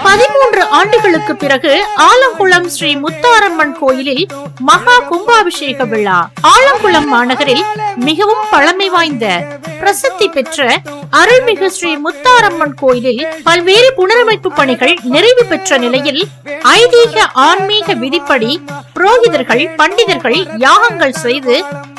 13 ஆண்டுகளுக்கு பிறகு ஆலங்குளம் ஸ்ரீ முத்தாரம்மன் கோயிலில் மகா கும்பாபிஷேக விழா. ஆலங்குளம் மாநகரில் மிகவும் பழமை வாய்ந்த பிரசித்தி பெற்ற அருள்மிகு ஸ்ரீ முத்தாரம்மன் கோயிலில் பல்வேறு புனரமைப்பு பணிகள் நிறைவு பெற்ற நிலையில் ஐதீக ஆன்மீக விதிப்படி புரோகிதர்கள் பண்டிதர்கள் யாகங்கள் செய்து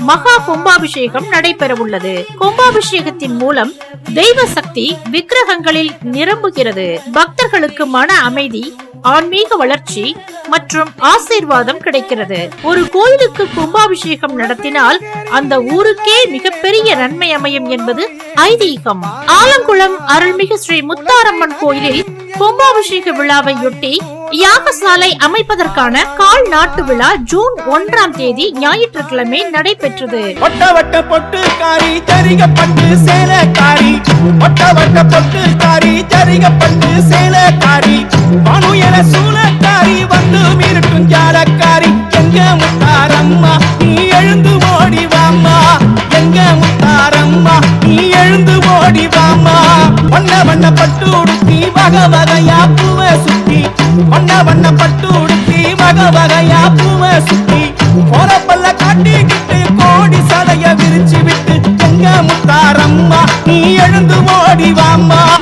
மகா கும்பாபிஷேகம் நடைபெற உள்ளது. கும்பாபிஷேகத்தின் மூலம் தெய்வ சக்தி விக்கிரகங்களில் நிரம்புகிறது. பக்தர்களுக்கு மன அமைதி, ஆன்மீக வளர்ச்சி மற்றும் ஆசீர்வாதம் கிடைக்கிறது. ஒரு கோயிலுக்கு கும்பாபிஷேகம் நடத்தினால் அந்த ஊருக்கே மிகப்பெரிய நன்மை அமையும் என்பது ஐதீகம். ஆலங்குளம் அருள்மிகு ஸ்ரீ முத்தாரம்மன் கோயிலில் கும்பாபிஷேக விழாவையொட்டி யாகசாலை அமைப்பதற்கான கால் நாட்டு விழா ஜூன் 1ஆம் தேதி ஞாயிற்றுக்கிழமை நடைபெற்றது.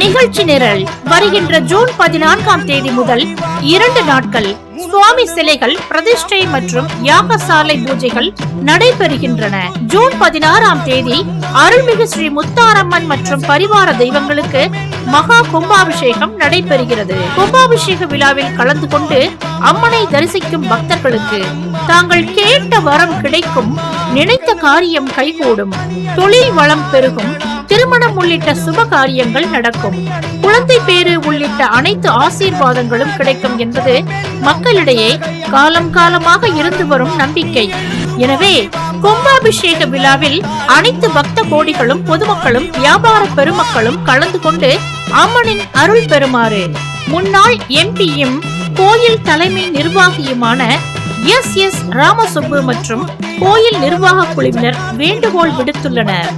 நிகழ்ச்சி நிரல் வருகின்ற ஜூன் 14ஆம் தேதி முதல் 2 நாட்கள் சுவாமி சிலைகள் பிரதிஷ்டை மற்றும் யாகசாலை பூஜைகள் நடைபெறுகின்றன. ஜூன் 16ஆம் தேதி அருள்மிகு ஸ்ரீ முத்தாரம்மன் மற்றும் பரிவார தெய்வங்களுக்கு மகா கும்பாபிஷேகம் நடைபெறுகிறது. கும்பாபிஷேக விழாவில் கலந்து கொண்டு அம்மனை தரிசிக்கும் பக்தர்களுக்கு தாங்கள் கேட்ட வரம் கிடைக்கும், நினைத்த காரியம் கைகூடும், தொழில் வளம் பெருகும், திருமணம் உள்ளிட்ட சுப காரியங்கள் நடக்கும், குழந்தை பேறு உள்ளிட்ட அனைத்து ஆசீர்வாதங்களும் கிடைக்கும் என்பது மக்களிடையே காலம் காலமாக இருந்து வரும் நம்பிக்கை. எனவே கும்பாபிஷேக விழாவில் அனைத்து பக்த கோடிகளும் பொதுமக்களும் வியாபார பெருமக்களும் கலந்து கொண்டு அம்மனின் அருள் பெறுமாறு முன்னாள் எம்பியும் கோயில் தலைமை நிர்வாகியுமான எஸ் ராமசுப்பு மற்றும் கோயில் நிர்வாக குழுவினர் வேண்டுகோள் விடுத்துள்ளனர்.